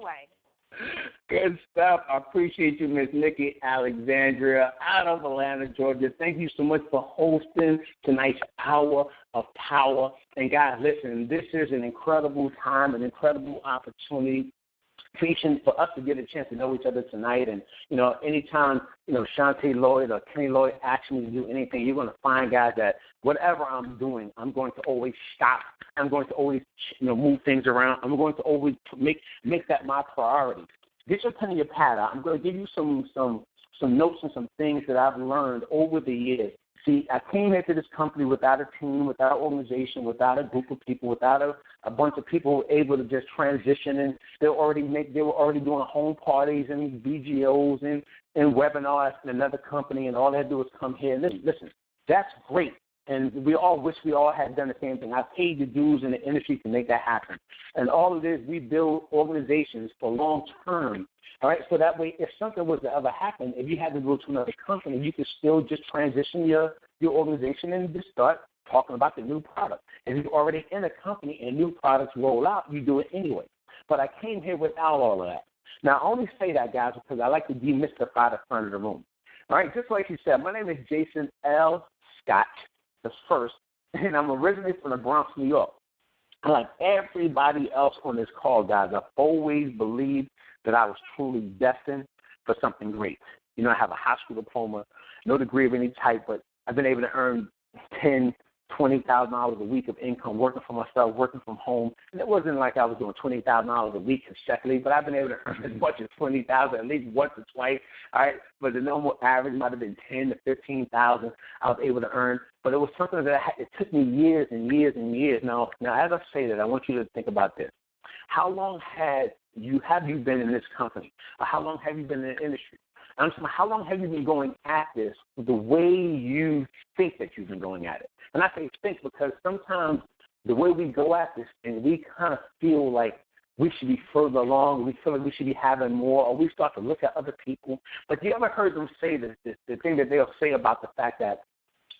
away. Good stuff. I appreciate you, Miss Nikki Alexandria, out of Atlanta, Georgia. Thank you so much for hosting tonight's Hour of Power. And, guys, listen, this is an incredible time, an incredible opportunity for us to get a chance to know each other tonight. And, anytime, Shantae Lloyd or Kenny Lloyd asks me to do anything, you're going to find, guys, that whatever I'm doing, I'm going to always stop. I'm going to always, move things around. I'm going to always make that my priority. Get your pen and your pad out. I'm going to give you some notes and some things that I've learned over the years. See, I came into this company without a team, without an organization, without a group of people, without a bunch of people able to just transition. And they were already doing home parties and VGOs and webinars in another company, and all they had to do was come here. And listen, that's great. And we all wish we all had done the same thing. I paid the dues in the industry to make that happen. And all it is, we build organizations for long term. All right, so that way, if something was to ever happen, if you had to go to another company, you could still just transition your organization and just start talking about the new product. If you're already in a company and new products roll out, you do it anyway. But I came here without all of that. Now, I only say that, guys, because I like to demystify the front of the room. All right, just like you said, my name is Jason L. Scott the First, and I'm originally from the Bronx, New York. Like everybody else on this call, guys, I've always believed that I was truly destined for something great. I have a high school diploma, no degree of any type, but I've been able to earn $10,000, $20,000 a week of income working for myself, working from home. And it wasn't like I was doing $20,000 a week consecutively, but I've been able to earn as much as $20,000 at least once or twice. All right, but the normal average might have been $10,000 to $15,000 I was able to earn. But it was something that it took me years and years and years. Now, as I say that, I want you to think about this. How long have you been in this company? Or how long have you been in the industry? How long have you been going at this the way you think that you've been going at it? And I say think because sometimes the way we go at this thing, we kind of feel like we should be further along, we feel like we should be having more, or we start to look at other people. But you ever heard them say this the thing that they'll say about the fact that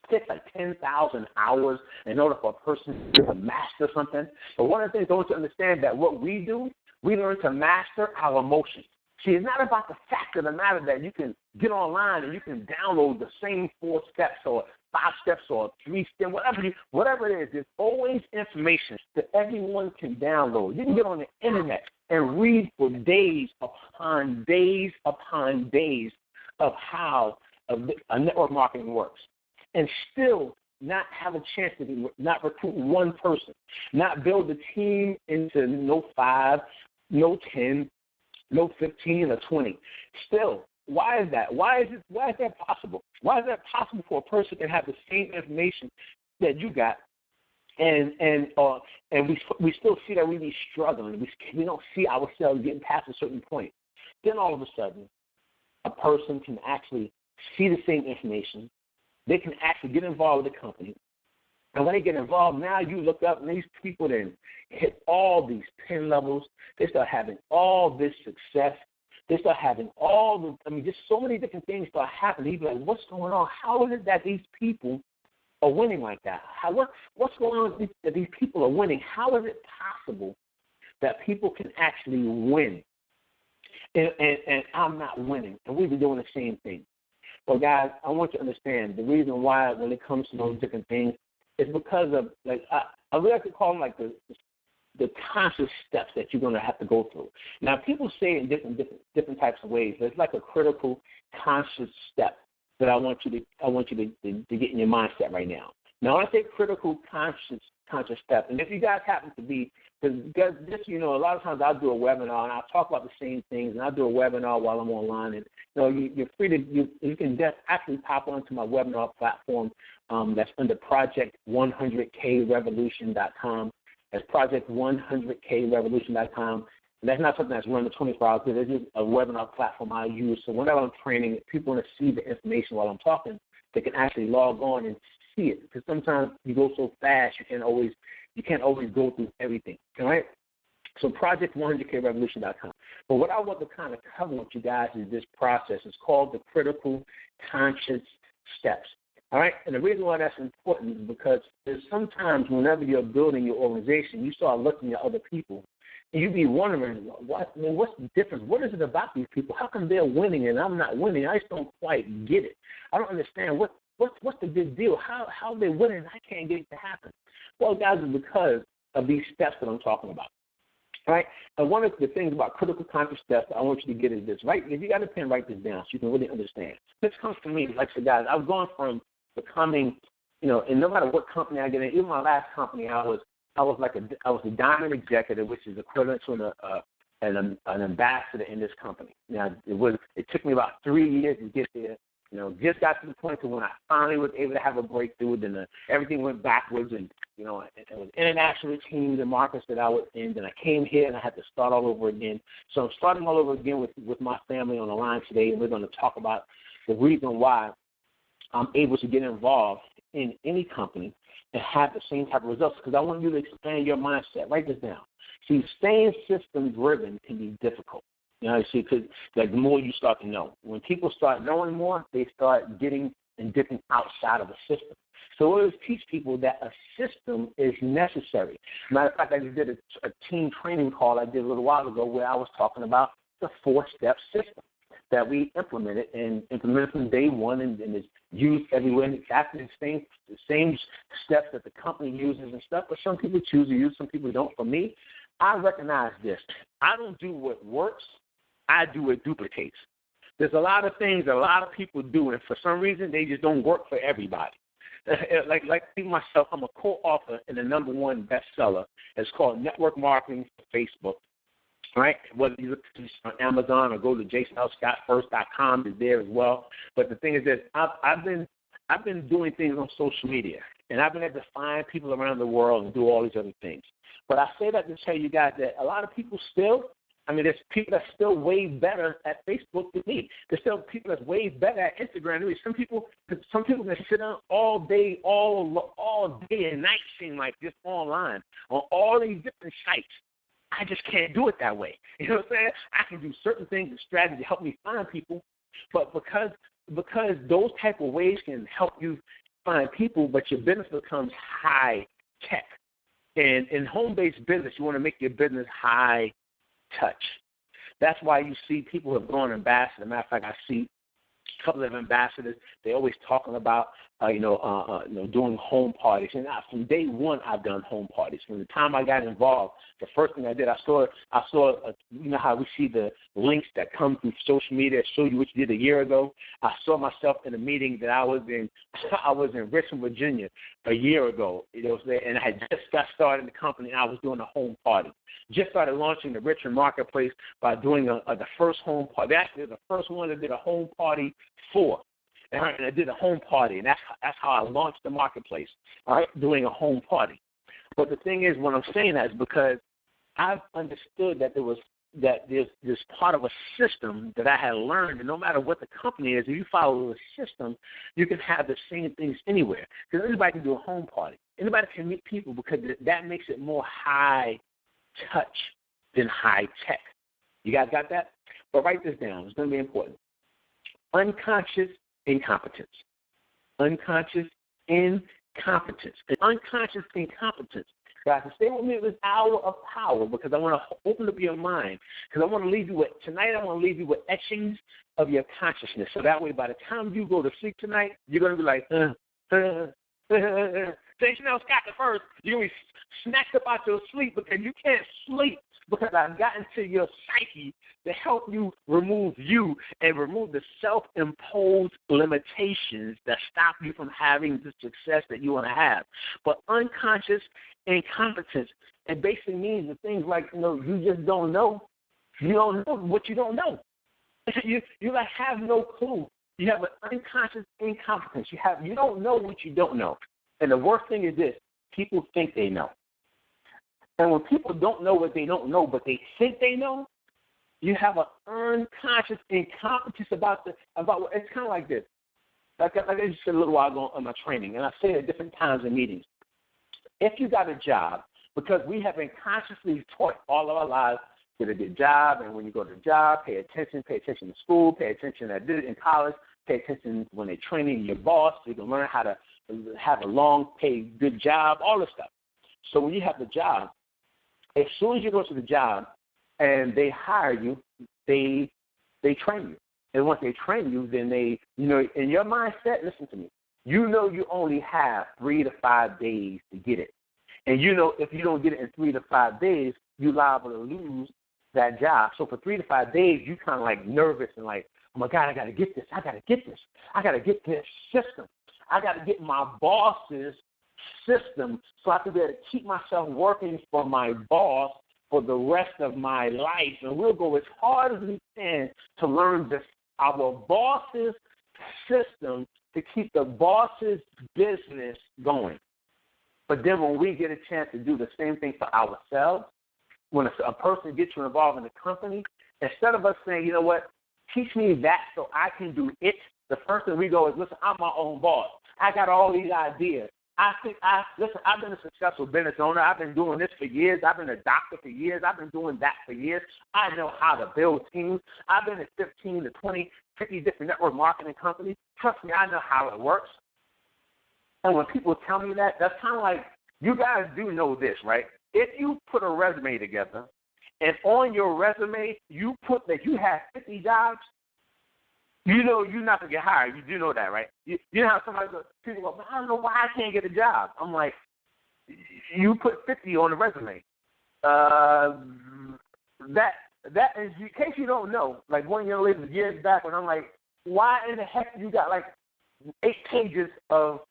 it takes like 10,000 hours in order for a person to master something? But one of the things I want you to understand that what we do, we learn to master our emotions. See, it's not about the fact of the matter that you can get online and you can download the same 4 steps or 5 steps or 3 steps, whatever it is. There's always information that everyone can download. You can get on the internet and read for days upon days upon days of how a network marketing works, and still not have a chance to not recruit one person, not build a team into no 5, no 10, no 15 or 20. Still, why is that? Why is that possible? Why is that possible for a person to have the same information that you got, and we still see that we be struggling. We don't see ourselves getting past a certain point. Then all of a sudden, a person can actually see the same information. They can actually get involved with the company. And when they get involved, now you look up and these people then hit all these 10 levels. They start having all this success. They start having just so many different things start happening. You'd be like, what's going on? How is it that these people are winning like that? What's going on that these people are winning? How is it possible that people can actually win and I'm not winning? And we've been doing the same thing. Well, guys, I want you to understand the reason why when it comes to those different things, it's because of, like, I really like to call them like the conscious steps that you're going to have to go through. Now, people say it in different types of ways. It's like a critical conscious step that I want you to get in your mindset right now. Now, when I say critical conscious step, and if you guys happen to be, because just, a lot of times I'll do a webinar and I'll talk about the same things, and I'll do a webinar while I'm online, and you're free to you can just actually pop onto my webinar platform. That's under project100krevolution.com. That's project100krevolution.com. And that's not something that's running 24 hours. It's just a webinar platform I use. So whenever I'm training, if people want to see the information while I'm talking, they can actually log on and see it. Because sometimes you go so fast, you can't always go through everything. All right? So project100krevolution.com. But what I want to kind of cover with you guys is this process. It's called the critical conscious steps. All right? And the reason why that's important is because there's sometimes whenever you're building your organization, you start looking at other people And you'd be wondering, what's the difference? What is it about these people? How come they're winning and I'm not winning? I just don't quite get it. I don't understand what's the big deal? How are they winning and I can't get it to happen? Well, guys, it's because of these steps that I'm talking about. Right? And one of the things about critical conscious steps I want you to get is this, right? If you got a pen, write this down so you can really understand. This comes from me. Like I said, guys, I've gone from becoming, and no matter what company I get in, even my last company, I was a diamond executive, which is equivalent to an ambassador in this company. Now, it took me about 3 years to get there. Just got to the point to when I finally was able to have a breakthrough, then everything went backwards, and it was international teams and markets that I was in. Then I came here and I had to start all over again. So I'm starting all over again with my family on the line today, and we're going to talk about the reason why I'm able to get involved in any company and have the same type of results, because I want you to expand your mindset. Write this down. See, staying system-driven can be difficult. Because the more you start to know. When people start knowing more, they start getting and dipping outside of the system. So we always teach people that a system is necessary. Matter of fact, I just did a team training call I did a little while ago where I was talking about the 4-step system that we implemented from day one and is used everywhere. And exactly the same steps that the company uses and stuff, but some people choose to use, some people don't. For me, I recognize this. I don't do what works. I do what duplicates. There's a lot of things that a lot of people do, and for some reason, they just don't work for everybody. Like myself, I'm a co-author in the #1 bestseller. It's called Network Marketing for Facebook. Right? Whether you look on Amazon or go to JaceLScottFirst.com, is there as well. But the thing is that I've been doing things on social media, and I've been able to find people around the world and do all these other things. But I say that to tell you guys that a lot of people there's people that's still way better at Facebook than me. There's still people that's way better at Instagram than me. Some people can sit down all day and night, seem like, just online on all these different sites. I just can't do it that way. You know what I'm saying? I can do certain things and strategies to help me find people, but because those type of ways can help you find people, but your business becomes high tech. And in home-based business, you want to make your business high touch. That's why you see people who have gone ambassador. Matter of fact, I see a couple of ambassadors. They're always talking about, doing home parties. And from day one, I've done home parties. From the time I got involved, the first thing I did, I saw how we see the links that come through social media that show you what you did a year ago. I saw myself in a meeting that I was in. I was in Richmond, Virginia, a year ago. And I had just got started in the company, and I was doing a home party. Just started launching the Richmond Marketplace by doing the first home party. Actually, the first one that did a home party for. And I did a home party, and that's how I launched the marketplace, all right, doing a home party. But the thing is, when I'm saying that is because I've understood that there's part of a system that I had learned, and no matter what the company is, if you follow the system, you can have the same things anywhere. Because anybody can do a home party. Anybody can meet people because that makes it more high touch than high tech. You guys got that? But write this down. It's going to be important. Unconscious incompetence. Unconscious incompetence. And unconscious incompetence. Guys, stay with me at this hour of power because I want to open up your mind. Because I want to leave you with, tonight I want to leave you with etchings of your consciousness. So that way by the time you go to sleep tonight, you're going to be like, Chanel Scott the first, you're going to be snapped up out your sleep because you can't sleep because I've gotten to your psyche to help you and remove the self-imposed limitations that stop you from having the success that you want to have. But unconscious incompetence, it basically means the things like, you just don't know. You don't know what you don't know. You like have no clue. You have an unconscious incompetence. You don't know what you don't know. And the worst thing is this, people think they know. And when people don't know what they don't know, but they think they know, you have an unconscious incompetence about it's kind of like this. Like I just said a little while ago on my training, and I say it at different times in meetings. If you got a job, because we have been consciously taught all of our lives, get a good job, and when you go to the job, pay attention to school, pay attention in college, pay attention when they're training your boss, so you can learn how to have a long-paid, good job, all this stuff. So when you have the job, as soon as you go to the job and they hire you, they train you. And once they train you, then they, in your mindset, listen to me, you only have 3 to 5 days to get it. And if you don't get it in 3 to 5 days, you're liable to lose that job. So for 3 to 5 days, you kind of like nervous and like, oh my God, I got to get this. I got to get this. I got to get this system. I got to get my boss's system so I can be able to keep myself working for my boss for the rest of my life. And we'll go as hard as we can to learn our boss's system to keep the boss's business going. But then when we get a chance to do the same thing for ourselves, when a person gets you involved in the company, instead of us saying, you know what, teach me that so I can do it, the first thing we go is, listen, I'm my own boss. I got all these ideas. I've been a successful business owner. I've been doing this for years. I've been a doctor for years. I've been doing that for years. I know how to build teams. I've been at 15 to 20, 50 different network marketing companies. Trust me, I know how it works. And when people tell me that, that's kind of like, you guys do know this, right? If you put a resume together, and on your resume you put that you have 50 jobs, you know you're not going to get hired. You do know that, right? You know how people go, I don't know why I can't get a job. I'm like, you put 50 on the resume. That is, in case you don't know, like one young lady years back when I'm like, why in the heck you got like 8 pages of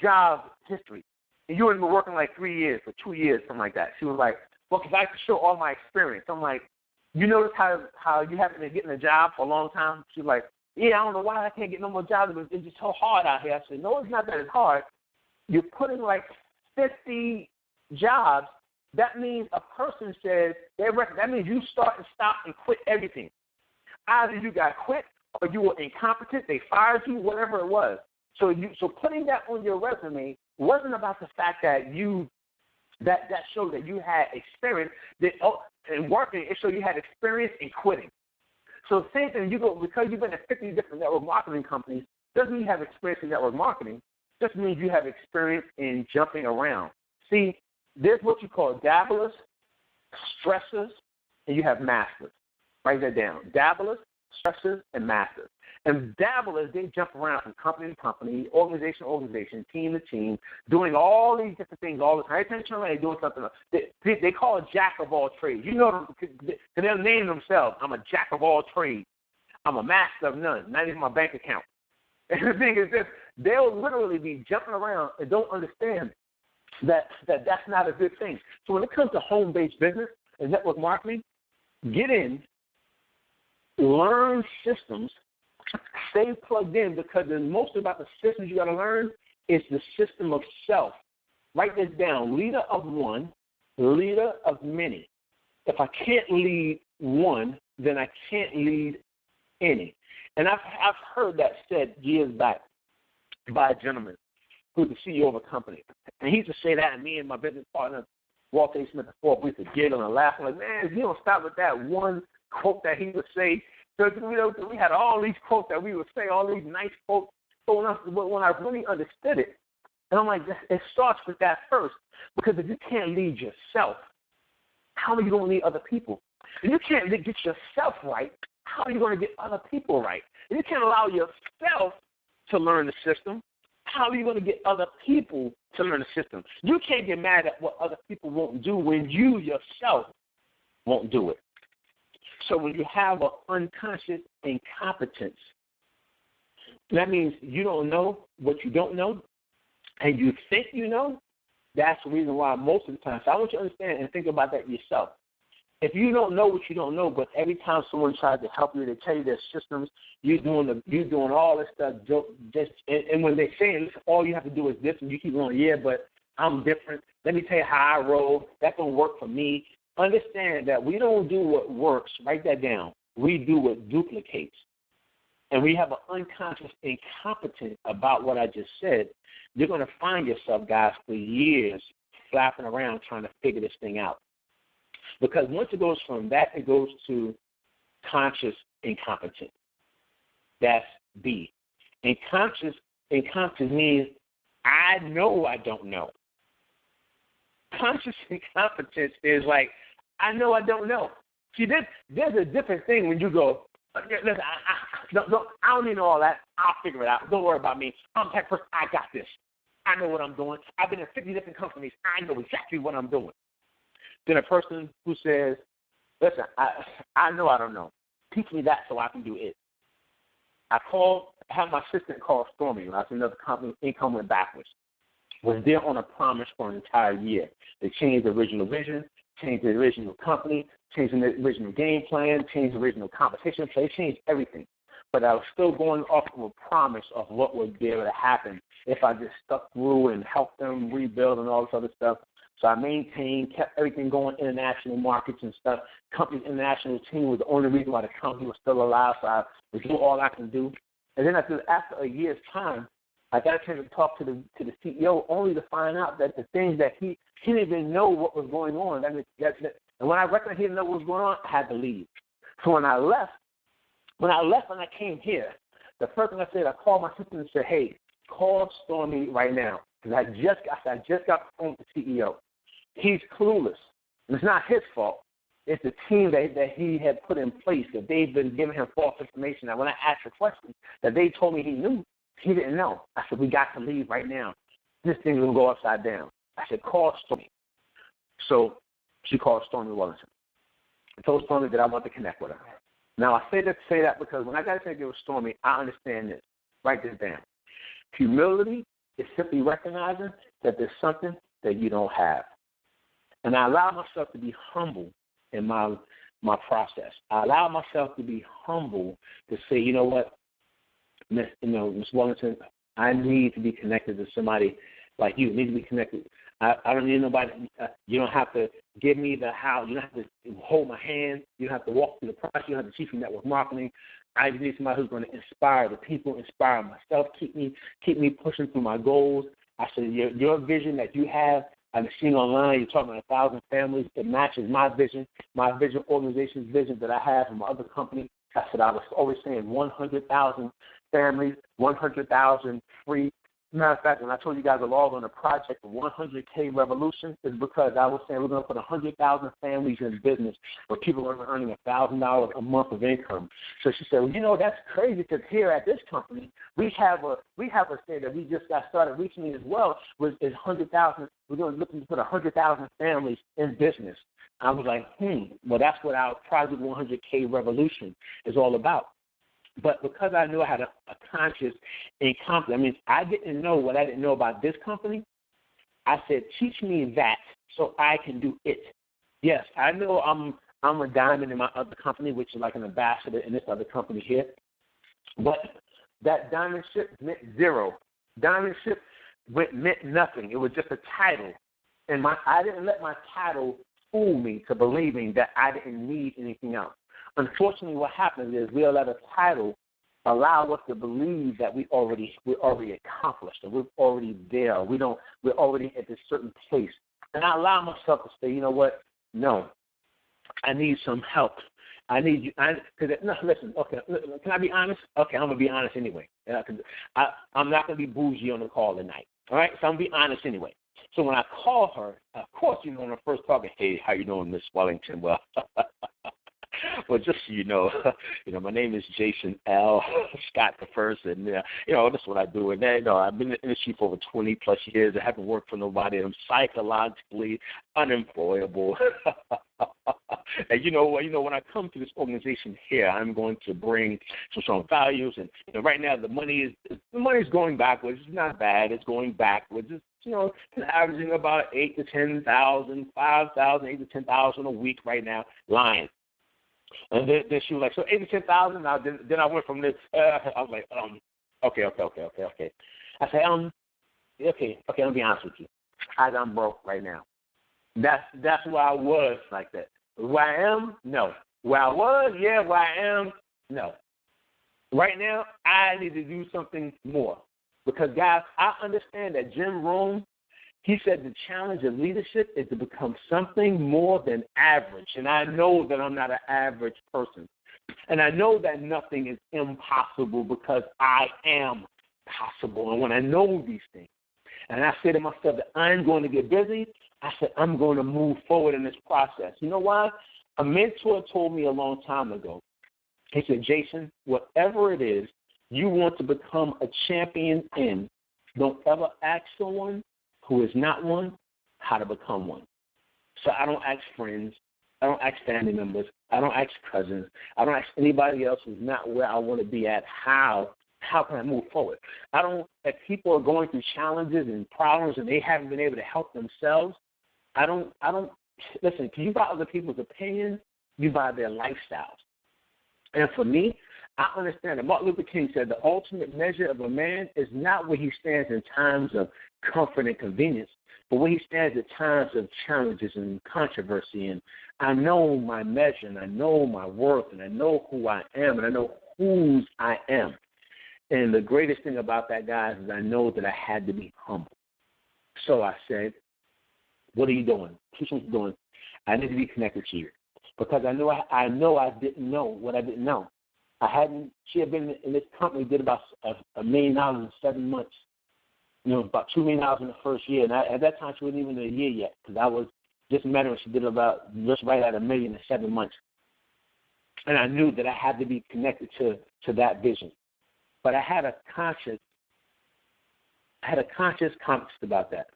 job history? And you only been working like 3 years or 2 years, something like that. She was like, well, because I have to show all my experience. I'm like, you notice how you haven't been getting a job for a long time? She's like, yeah, I don't know why I can't get no more jobs. It's just so hard out here. I said, no, it's not that it's hard. You're putting like 50 jobs. That means a person says, that means you start and stop and quit everything. Either you got quit or you were incompetent, they fired you, whatever it was. So putting that on your resume wasn't about the fact that that showed that you had experience in working. It showed you had experience in quitting. So the same thing, because you've been at 50 different network marketing companies, doesn't mean you have experience in network marketing. Just means you have experience in jumping around. See, there's what you call dabblers, stressors, and you have masters. Write that down. Dabblers, stressors, and masters. And dabblers, they jump around from company to company, organization to organization, team to team, doing all these different things all the time. Every time they're doing something else. They call it jack of all trades. You know, they'll name themselves. I'm a jack of all trades. I'm a master of none, not even my bank account. And the thing is this, they'll literally be jumping around and don't understand that that's not a good thing. So when it comes to home-based business and network marketing, get in, learn systems, stay plugged in, because the most about the systems you got to learn is the system of self. Write this down. Leader of one, leader of many. If I can't lead one, then I can't lead any. And I've heard that said years back by a gentleman who's the CEO of a company. And he used to say that, and me and my business partner, Walter A. Smith, we used to giggle and laugh. I'm like, man, if you don't stop with that one quote that he would say. So we had all these quotes that we would say, all these nice quotes. So when I really understood it, and I'm like, it starts with that first. Because if you can't lead yourself, how are you going to lead other people? If you can't get yourself right, how are you going to get other people right? If you can't allow yourself to learn the system, how are you going to get other people to learn the system? You can't get mad at what other people won't do when you yourself won't do it. So when you have an unconscious incompetence, that means you don't know what you don't know, and you think you know. That's the reason why most of the time. So I want you to understand and think about that yourself. If you don't know what you don't know, but every time someone tries to help you, they tell you their systems, you're doing all this stuff. And when they say, listen, all you have to do is this, and you keep going, yeah, but I'm different. Let me tell you how I roll. That don't work for me. Understand that we don't do what works. Write that down. We do what duplicates. And we have an unconscious incompetence about what I just said. You're going to find yourself, guys, for years flapping around trying to figure this thing out. Because once it goes from that, it goes to conscious incompetence. That's B. Conscious means I know I don't know. Conscious incompetence is like, I know I don't know. See, there's a different thing when you go, listen, I don't need all that. I'll figure it out. Don't worry about me. I'm the type of person, I got this. I know what I'm doing. I've been in 50 different companies. I know exactly what I'm doing. Then a person who says, listen, I know I don't know. Teach me that so I can do it. I had my assistant call Stormy. I was in another company. Income went backwards. Was there on a promise for an entire year. They changed the original vision, changed the original company, changed the original game plan, changed the original competition play, changed everything. But I was still going off of a promise of what would be able to happen if I just stuck through and helped them rebuild and all this other stuff. So I maintained, kept everything going, international markets and stuff. Company's international team was the only reason why the company was still alive, so I was doing all I can do. And then after a year's time, I got a chance to talk to the CEO only to find out that the things that he didn't even know what was going on. And when I reckoned he didn't know what was going on, I had to leave. So when I left and I came here, the first thing I said, I called my sister and said, hey, call Stormy right now. Because I just got the phone with the CEO. He's clueless. And it's not his fault. It's the team that he had put in place, that they've been giving him false information. And when I asked the question that they told me he knew, he didn't know. I said, we got to leave right now. This thing's going to go upside down. I said, call Stormy. So she called Stormy Wellington. I told Stormy that I want to connect with her. Now, I say that because when I got to connect with Stormy, I understand this. Write this down. Humility is simply recognizing that there's something that you don't have. And I allow myself to be humble in my process. I allow myself to be humble to say, you know what, Miss Wellington, I need to be connected to somebody like you. Need to be connected. I don't need nobody. You don't have to give me the how. You don't have to hold my hand. You don't have to walk through the process. You don't have to teach me network marketing. I just need somebody who's going to inspire the people, inspire myself, keep me pushing through my goals. I said, your vision that you have, I've seen online, you're talking about 1,000 families. It matches my vision organization's vision that I have in my other company. I said, I was always saying 100,000 families, 100,000 free. Matter of fact, when I told you guys to log on a project, the 100K Revolution, is because I was saying we're going to put 100,000 families in business where people are earning $1,000 a month of income. So she said, well, that's crazy because here at this company, we have a thing that we just got started recently as well, is 100,000. We're going to looking to put 100,000 families in business. I was like, well, that's what our Project 100K Revolution is all about. But because I knew I had a conscious incompetence, I mean, I didn't know what I didn't know about this company. I said, teach me that so I can do it. Yes, I know I'm a diamond in my other company, which is like an ambassador in this other company here. But that diamondship meant zero. Diamondship meant nothing. It was just a title. And I didn't let my title fool me to believing that I didn't need anything else. Unfortunately, what happens is we'll let a title allow us to believe that we're already accomplished, or we're already there, we're already at this certain place. And I allow myself to say, you know what? No, I need some help. I need you. Listen. Okay, can I be honest? Okay, I'm gonna be honest anyway. I'm not gonna be bougie on the call tonight. All right, so I'm gonna be honest anyway. So when I call her, of course, when I first talking, hey, how you doing, Miss Wellington? Well. Well, just so you know, my name is Jason L. Scott the First, and that's what I do. And I've been in the industry for over 20 plus years. I haven't worked for nobody. I'm psychologically unemployable. And when I come to this organization here, I'm going to bring some strong values. And right now, the money is going backwards. It's not bad. It's going backwards. It's averaging about 8,000 to 10,000, 5,000, 8,000 to 10,000 a week right now. Lying. And then she was like, so 8,000 to 10,000. Now then I went from this. I was like, okay. I said, okay. I'm gonna be honest with you. I'm broke right now. That's where I was like that. Where I am, no. Where I was, yeah. Where I am, no. Right now, I need to do something more because guys, I understand that Jim Rohn. He said the challenge of leadership is to become something more than average. And I know that I'm not an average person. And I know that nothing is impossible because I am possible. And when I know these things, And I say to myself that I'm going to get busy. I said, I'm going to move forward in this process. You know why? A mentor told me a long time ago, he said, Jason, whatever it is you want to become a champion in, don't ever ask someone who is not one how to become one. So I don't ask friends. I don't ask family members. I don't ask cousins. I don't ask anybody else who's not where I want to be at how can I move forward. If people are going through challenges and problems and they haven't been able to help themselves, I don't listen, can you buy other people's opinions? You buy their lifestyles. And for me, I understand that Martin Luther King said the ultimate measure of a man is not where he stands in times of comfort and convenience, but where he stands at times of challenges and controversy. And I know my measure, and I know my worth, and I know who I am, and I know whose I am. And the greatest thing about that, guys, is I know that I had to be humble. So I said, what are you doing? Teach me what you're doing. I need to be connected to you. Because I know I didn't know what I didn't know. She had been in this company, did about $1 million in 7 months. About $2 million in the first year. And at that time, she wasn't even in a year yet, because I was just met her and she did about just right at $1 million in 7 months. And I knew that I had to be connected to that vision. But I had a conscious conscience about that.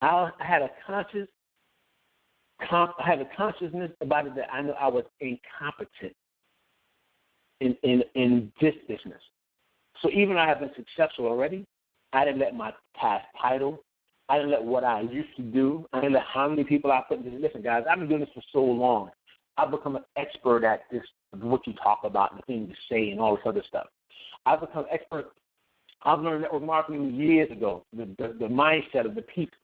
I had a consciousness about it that I knew I was incompetent in this business. So even though I have been successful already, I didn't let my past title, I didn't let what I used to do, I didn't let how many people I put in this. Listen, guys, I've been doing this for so long. I've become an expert at this, what you talk about and the things you say and all this other stuff. I've become expert. I've learned network marketing years ago, the mindset of the people.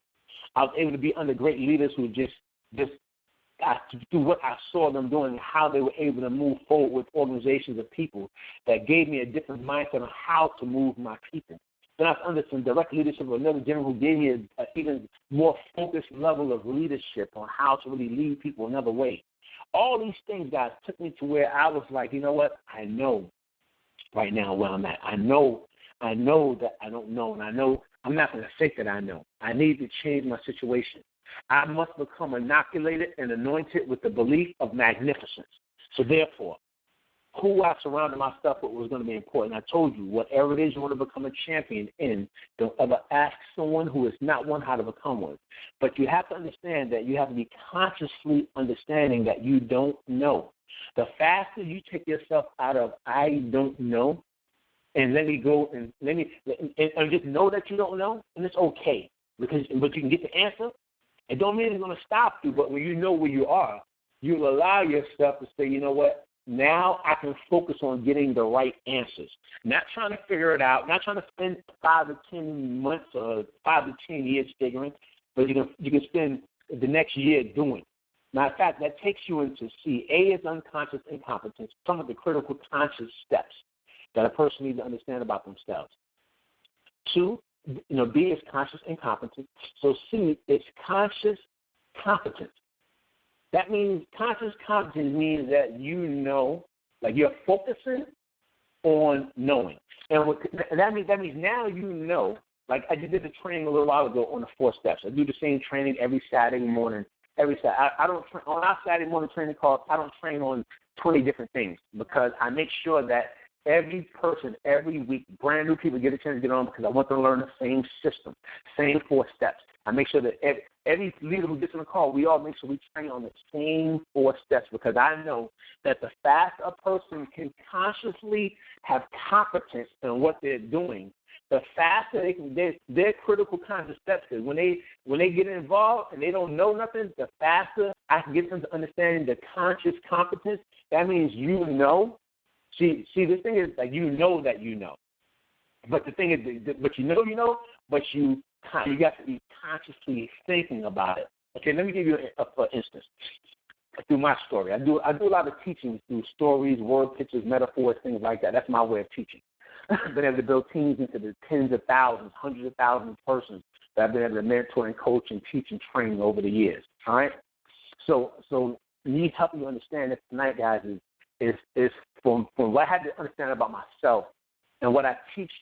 I was able to be under great leaders who just do what I saw them doing and how they were able to move forward with organizations of people that gave me a different mindset on how to move my people. Then I was under some direct leadership of another general who gave me an even more focused level of leadership on how to really lead people another way. All these things, guys, took me to where I was like, you know what? I know right now where I'm at. I know that I don't know, and I know I'm not going to fake that I know. I need to change my situation. I must become inoculated and anointed with the belief of magnificence. So therefore, who I surrounded myself with was going to be important. I told you, whatever it is you want to become a champion in, don't ever ask someone who is not one how to become one. But you have to understand that you have to be consciously understanding that you don't know. The faster you take yourself out of I don't know, and let me go and just know that you don't know, and it's okay, but you can get the answer. It don't mean it's going to stop you, but when you know where you are, you'll allow yourself to say, you know what, now I can focus on getting the right answers. Not trying to figure it out, not trying to spend 5 to 10 months or 5 to 10 years figuring, but you can spend the next year doing. Matter of fact, that takes you into C. A is unconscious incompetence, some of the critical conscious steps that a person needs to understand about themselves. 2, B is conscious incompetence. So C is conscious competence. That means conscious competence means that you know, like you're focusing on knowing. And that means now you know, like I just did the training a little while ago on the 4 steps. I do the same training every Saturday morning. I don't on our Saturday morning training calls, I don't train on 20 different things because I make sure that every person, every week, brand new people get a chance to get on because I want them to learn the same system, same 4 steps. I make sure that every leader who gets on the call, we all make sure we train on the same 4 steps because I know that the faster a person can consciously have competence in what they're doing, the faster they can their critical conscious steps. Because when they get involved and they don't know nothing, the faster I can get them to understanding the conscious competence. That means you know. See, the thing is, like, you know that you know. But the thing is, but you know, but you got to be consciously thinking about it. Okay, let me give you for instance. Through my story, I do a lot of teaching through stories, word pictures, metaphors, things like that. That's my way of teaching. I've been able to build teams into the tens of thousands, hundreds of thousands of persons that I've been able to mentor and coach and teach and train over the years. All right? So me helping you understand this tonight, guys, is from what I had to understand about myself and what I teach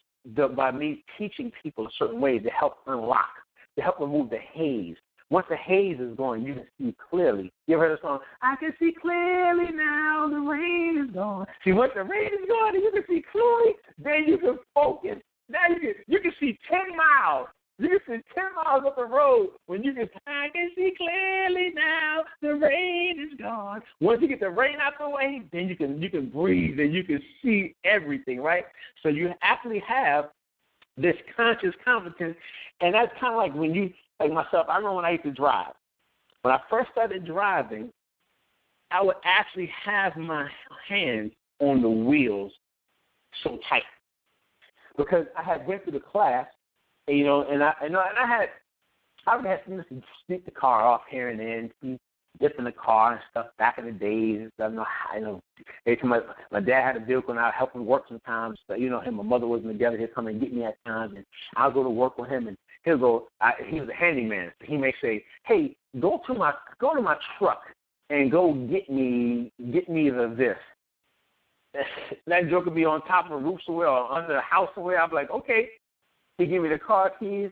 by me teaching people a certain way to help unlock, to help remove the haze. Once the haze is gone, you can see clearly. You ever heard the song, I can see clearly now, the rain is gone. See, once the rain is gone and you can see clearly, then you can focus. Now you can see 10 miles. You can see 10 miles up the road when you can, I can see clearly now, the rain is gone. Once you get the rain out the way, then you can breathe and you can see everything, right? So you actually have this conscious competence, and that's kind of like when you, like myself, I remember when I used to drive. When I first started driving, I would actually have my hands on the wheels so tight because I had went through the class, and I would have to sneak the car off here and then, dip in the car and stuff back in the days. Every time my dad had a vehicle and I'd help him work sometimes. But, him and my mother wasn't together. He'd come and get me at times, and I'll go to work with him, and he'll go. He was a handyman, so he may say, "Hey, go to my truck and go get me this." That joke could be on top of a roof somewhere or under the house somewhere. I'm like, okay. He give me the car keys.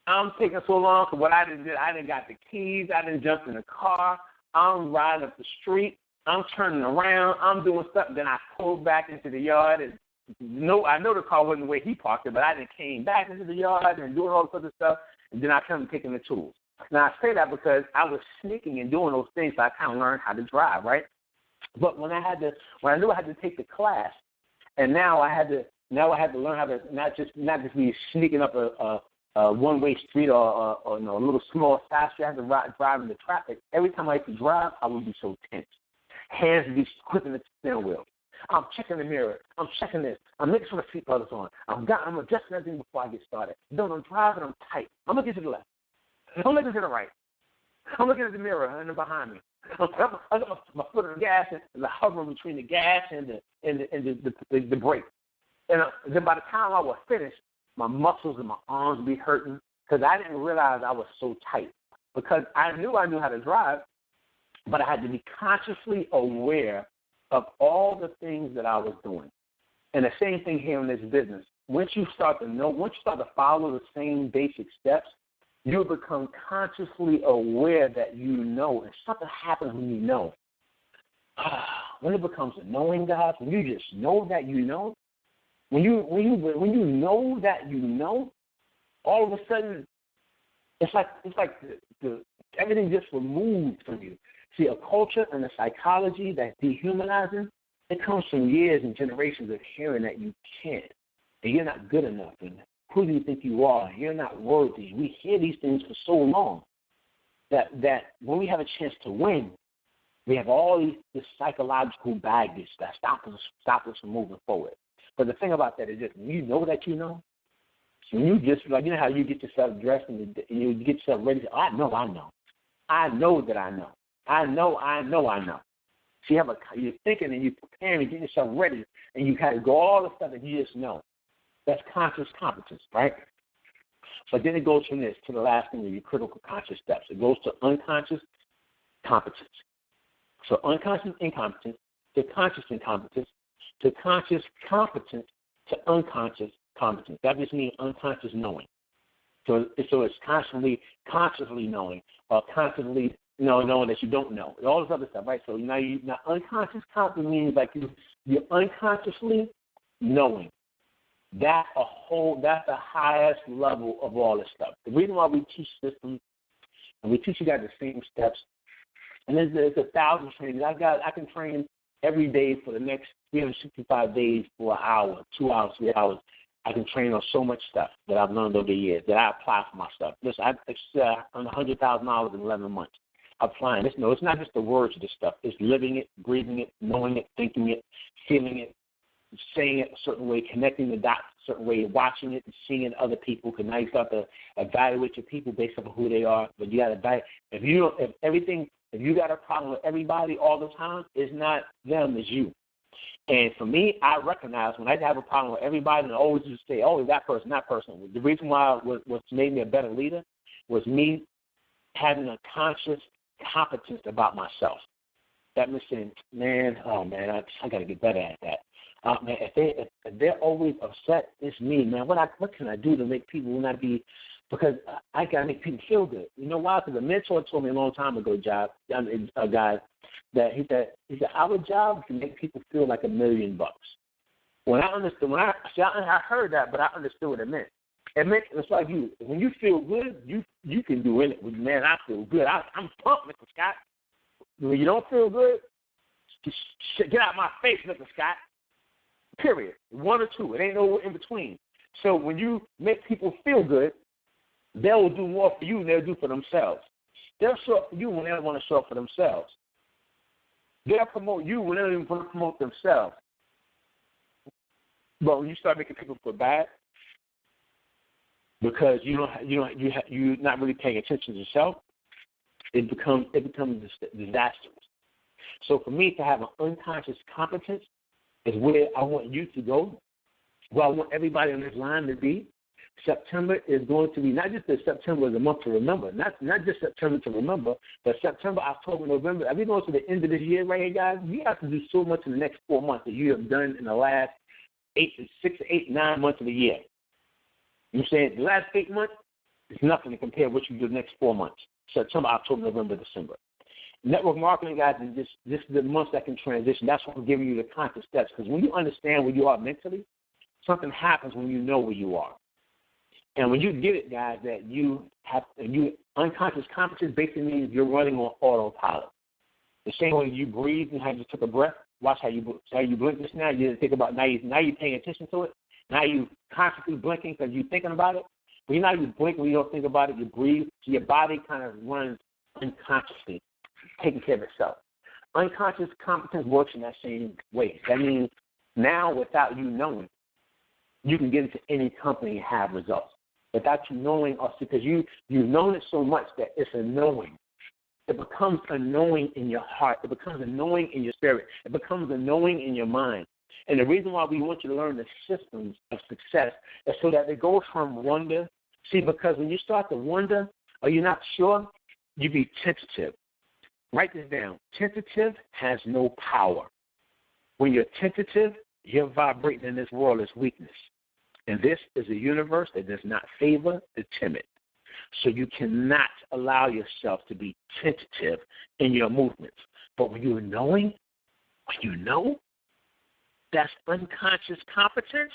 I'm taking so long because what I didn't got the keys. I didn't jump in the car. I'm riding up the street. I'm turning around. I'm doing stuff. Then I pulled back into the yard. And I know the car wasn't the way he parked it, but I then came back into the yard and doing all this other stuff. And then I come taking the tools. Now, I say that because I was sneaking and doing those things, so I kind of learned how to drive, right? But when I knew I had to take the class, and now I had to learn how to not just be sneaking up a one-way street or a little small side street. I had to drive in the traffic. Every time I had to drive, I would be so tense. Hands would be gripping the steering wheel. I'm checking the mirror. I'm checking this. I'm making sure the seatbelt is on. I'm adjusting everything before I get started. Then I'm driving. I'm tight. I'm looking to the left. I'm looking to the right. I'm looking at the mirror and behind me. I got my foot on the gas and the hovering between the gas and the brake. And then by the time I was finished, my muscles and my arms would be hurting because I didn't realize I was so tight. Because I knew how to drive, but I had to be consciously aware of all the things that I was doing. And the same thing here in this business. Once you start to follow the same basic steps, you become consciously aware that you know, and something happens when you know. When it becomes a knowing, guys, when you just know that you know, when you know that you know, all of a sudden, it's like the everything just removed from you. See, a culture and a psychology that's dehumanizing, it comes from years and generations of hearing that you can't, and you're not good enough, and who do you think you are? You're not worthy. We hear these things for so long that when we have a chance to win, we have all this psychological baggage that stop us from moving forward. But the thing about that is just when you know that you know, when you just how you get yourself dressed and you get yourself ready. I know that I know. I know. So you're thinking and you're preparing and getting yourself ready, and you kind of go all the stuff that you just know. That's conscious competence, right? But then it goes from this to the last thing, your critical conscious steps. It goes to unconscious competence. So unconscious incompetence to conscious incompetence to conscious competence to unconscious competence. That just means unconscious knowing. So it's consciously knowing or constantly knowing that you don't know. All this other stuff, right? So now unconscious competence means like you're unconsciously knowing. That's the highest level of all this stuff. The reason why we teach systems and we teach you guys the same steps, and there's 1,000 trainings. I can train every day for the next 365 days for an hour, 2 hours, 3 hours. I can train on so much stuff that I've learned over the years that I apply for my stuff. Listen, I earned $100,000 in 11 months. Applying this. No, it's not just the words of this stuff. It's living it, breathing it, knowing it, thinking it, feeling it, saying it a certain way, connecting the dots a certain way, watching it and seeing it in other people. Because now you start to evaluate your people based on who they are. But you got to evaluate. If you got a problem with everybody all the time, it's not them, it's you. And for me, I recognize when I have a problem with everybody, and I always just say, "Oh, that person." The reason why what's made me a better leader was me having a conscious competence about myself. That means saying, I got to get better at that. Man, if they're always upset, it's me, man. What can I do to make people not be? Because I gotta make people feel good. You know why? Because a mentor told me a long time ago, guys, that he said our job is to make people feel like $1 million. When I understood, I heard that, but I understood what it meant. It meant it's like when you feel good, you can do anything. Man, I feel good. I'm pumped, Mr. Scott. When you don't feel good, get out my face, Mr. Scott. Period. One or two. It ain't no in between. So when you make people feel good, they will do more for you than they'll do for themselves. They'll show up for you when they don't want to show up for themselves. They'll promote you when they don't even want to promote themselves. But when you start making people feel bad because you're not really paying attention to yourself, it becomes disastrous. So for me to have an unconscious competence is where I want you to go, where I want everybody on this line to be. September is going to be not just that September is a month to remember, not just September to remember, but September, October, November. As we go to the end of this year right here, guys, you have to do so much in the next 4 months that you have done in the last 6, 8, 9 months of the year. You know what I'm saying? The last 8 months is nothing to compare to what you do the next 4 months, September, October, November, December. Network marketing, guys, is just the months that can transition. That's what we're giving you the conscious steps. Because when you understand where you are mentally, something happens when you know where you are. And when you get it, guys, that you unconscious competence basically means you're running on autopilot. The same way you breathe and how you took a breath. Watch how you blink just now. You didn't think about now you're paying attention to it. Now you consciously blinking because you're thinking about it. But you know you blink when you don't think about it. You breathe. So your body kind of runs unconsciously, taking care of itself. Unconscious competence works in that same way. That means now, without you knowing, you can get into any company and have results. Without you knowing, also because you've known it so much that it's a knowing. It becomes a knowing in your heart. It becomes a knowing in your spirit. It becomes a knowing in your mind. And the reason why we want you to learn the systems of success is so that it goes from wonder. See, because when you start to wonder or you're not sure, you be tentative. Write this down. Tentative has no power. When you're tentative, you're vibrating in this world as weakness. And this is a universe that does not favor the timid. So you cannot allow yourself to be tentative in your movements. But when you know, that's unconscious competence.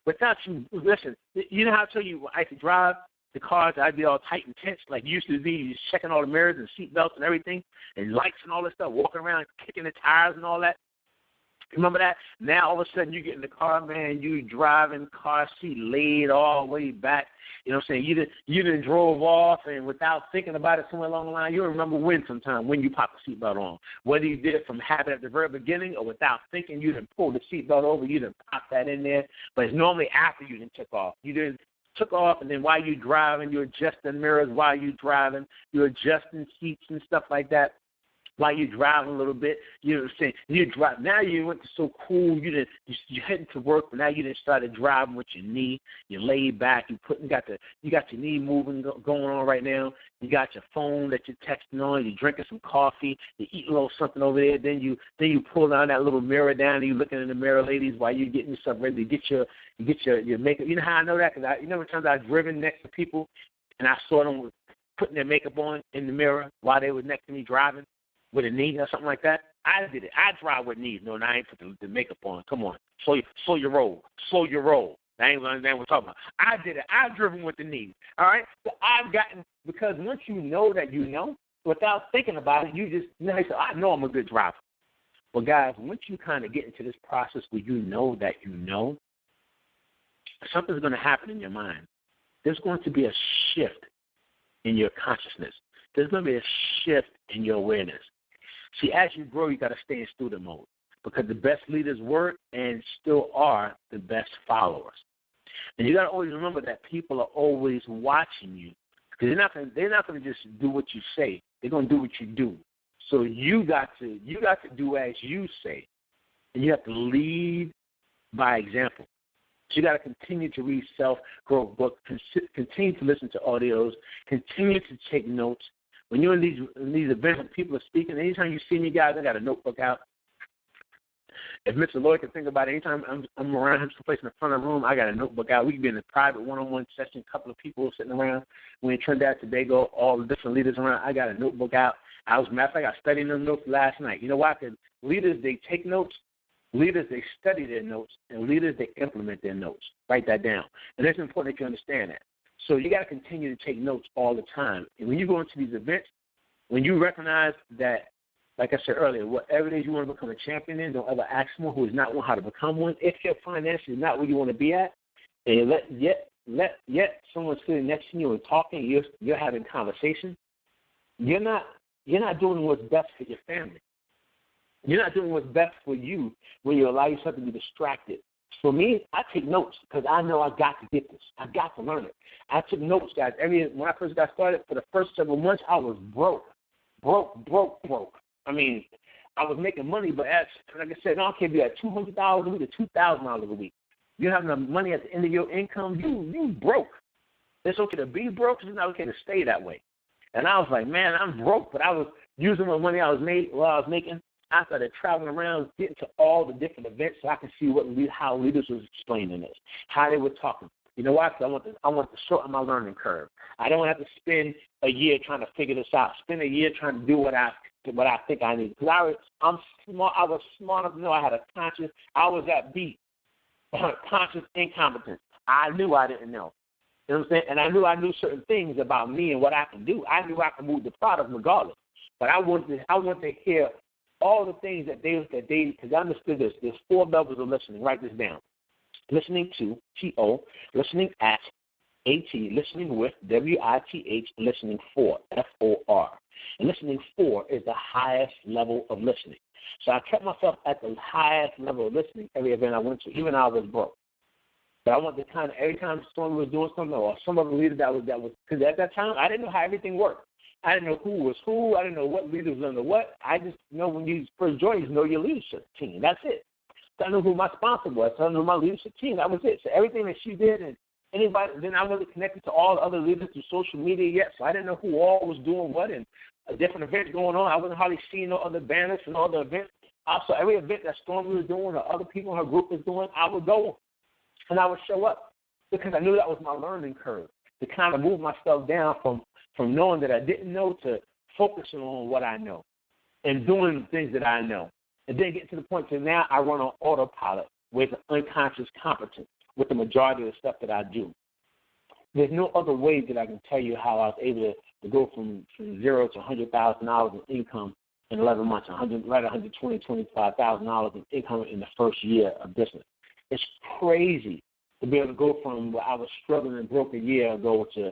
Without you, listen, you know how I tell you I used to drive the cars, I'd be all tight and tense, like you used to be, checking all the mirrors and seat belts and everything, and lights and all that stuff, walking around kicking the tires and all that. Remember that? Now all of a sudden you get in the car, man, you driving, car seat laid all the way back. You know what I'm saying? You done drove off, and without thinking about it somewhere along the line, you'll remember when you popped the seatbelt on. Whether you did it from habit at the very beginning or without thinking, you done pulled the seatbelt over, you done popped that in there. But it's normally after you done took off. You done took off, and then while you driving, you're adjusting mirrors while you driving, you're adjusting seats and stuff like that. While you're driving a little bit, you know what I'm saying? You drive. Now you went to so cool. You're heading to work, but now you done started driving with your knee. You're laid back. You got your knee moving going on right now. You got your phone that you're texting on. You're drinking some coffee. You're eating a little something over there. Then you pull down that little mirror down. And you're looking in the mirror, ladies, while you're getting yourself ready to get your makeup. You know how I know that? Because times I've driven next to people, and I saw them putting their makeup on in the mirror while they were next to me driving. With a knee or something like that. I did it. I drive with knees. No, I ain't put the makeup on. Come on. Slow your roll. Slow your roll. That ain't what we're talking about. I did it. I've driven with the knees. All right? So I've gotten, because once you know that you know, without thinking about it, you just, I know I'm a good driver. But guys, once you kind of get into this process where you know that you know, something's going to happen in your mind. There's going to be a shift in your consciousness. There's going to be a shift in your awareness. See, as you grow, you got to stay in student mode because the best leaders were and still are the best followers. And you got to always remember that people are always watching you because they're not going to just do what you say. They're going to do what you do. So you got to do as you say, and you have to lead by example. So you got to continue to read self-growth books, continue to listen to audios, continue to take notes. When you're in these events and people are speaking, anytime you see me, guys, I got a notebook out. If Mr. Lloyd can think about it, anytime I'm around him someplace in the front of the room, I got a notebook out. We can be in a private one-on-one session, a couple of people sitting around. We're in Trinidad and Tobago, all the different leaders around. I got a notebook out. Matter of fact, I studied them notes last night. You know why? Because leaders, they take notes. Leaders, they study their notes. And leaders, they implement their notes. Write that down. And it's important that you understand that. So you got to continue to take notes all the time. And when you go into these events, when you recognize that, like I said earlier, whatever it is you want to become a champion in, don't ever ask someone who is not one how to become one. If your finances is not where you want to be at, and yet someone sitting next to you and talking, you're having conversation, you're not doing what's best for your family. You're not doing what's best for you when you allow yourself to be distracted. For me, I take notes because I know I got to get this. I got to learn it. I took notes, guys. When I first got started, for the first several months, I was broke. I mean, I was making money, but like I said, I can't be at $200 a week or $2,000 a week. You have enough money at the end of your income, you broke. It's okay to be broke. It's not okay to stay that way. And I was like, man, I'm broke, but I was using my money I was making. I started traveling around, getting to all the different events so I could see how leaders was explaining this, how they were talking. You know why? Because I want to shorten my learning curve. I don't have to spend a year trying to figure this out. Spend a year trying to do what I think I need. Because I was smart enough to know I had a conscious. I was at B, conscious incompetence. I knew I didn't know. You know what I'm saying? And I knew certain things about me and what I can do. I knew I could move the product regardless. But I wanted to hear all the things that they because I understood this. There's 4 levels of listening. Write this down. Listening to, T-O, listening at, A-T, listening with, W-I-T-H, listening for, F-O-R. And listening for is the highest level of listening. So I kept myself at the highest level of listening every event I went to, even though I was broke. But I wanted to kind of, every time someone was doing something or some other leader that was, because at that time, I didn't know how everything worked. I didn't know who was who. I didn't know what leader was under what. I just know when you first join, you know your leadership team. That's it. So I knew who my sponsor was. So I knew my leadership team. That was it. So everything that she did and anybody, then I wasn't connected to all the other leaders through social media yet. So I didn't know who all was doing what and a different events going on. I wasn't hardly seeing no other banners and all the events. Also, every event that Stormy was doing or other people in her group was doing, I would go and I would show up because I knew that was my learning curve to kind of move myself down from knowing that I didn't know to focusing on what I know and doing the things that I know. And then get to the point to now I run on autopilot with unconscious competence with the majority of the stuff that I do. There's no other way that I can tell you how I was able to go from $0 to $100,000 in income in 11 months, $120,000, $25,000 in income in the first year of business. It's crazy to be able to go from where I was struggling and broke a year ago to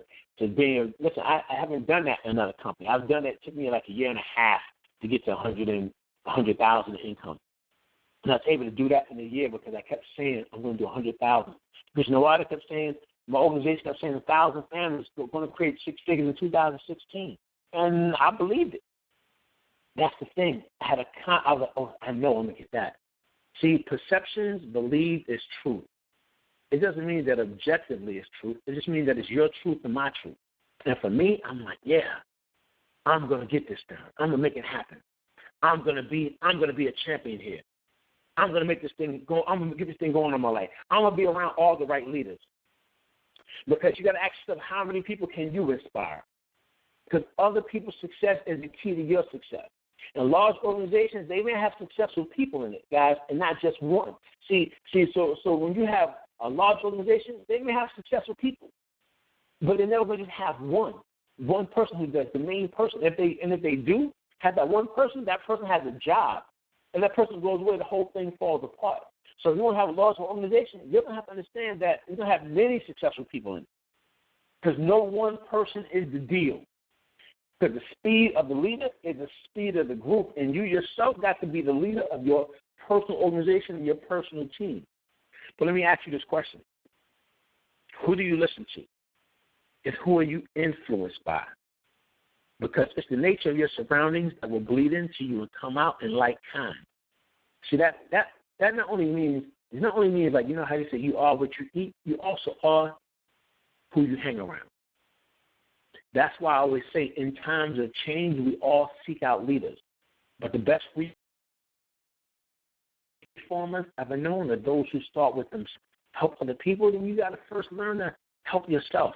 being, listen, I haven't done that in another company. I've done that. It took me like a year and a half to get to $100,000 in income. And I was able to do that in a year because I kept saying I'm going to do $100,000. Because you know what? I kept saying, my organization kept saying 1,000 families are going to create 6 figures in 2016. And I believed it. That's the thing. I was like, oh, I know I'm going to get that. See, perceptions believed is truth. It doesn't mean that objectively it's truth. It just means that it's your truth and my truth. And for me, I'm like, yeah, I'm going to get this done. I'm going to make it happen. I'm going to be a champion here. I'm going to make this thing go. I'm going to get this thing going in my life. I'm going to be around all the right leaders. Because you got to ask yourself, how many people can you inspire? Because other people's success is the key to your success. And large organizations, they may have successful people in it, guys, and not just one. See, so when you have a large organization, they may have successful people, but they're never going to just have one person who does the main person. If they do have that one person, that person has a job, and that person goes away, the whole thing falls apart. So if you want to have a large organization, you're going to have to understand that you're going to have many successful people in it, because no one person is the deal. Because the speed of the leader is the speed of the group, and you yourself got to be the leader of your personal organization and your personal team. But let me ask you this question. Who do you listen to? And who are you influenced by? Because it's the nature of your surroundings that will bleed into you and come out in like kind. See, that not only means like, you know how you say you are what you eat, you also are who you hang around. That's why I always say in times of change, we all seek out leaders. But the best performers ever known are those who start with them, help other people, then you got to first learn to help yourself.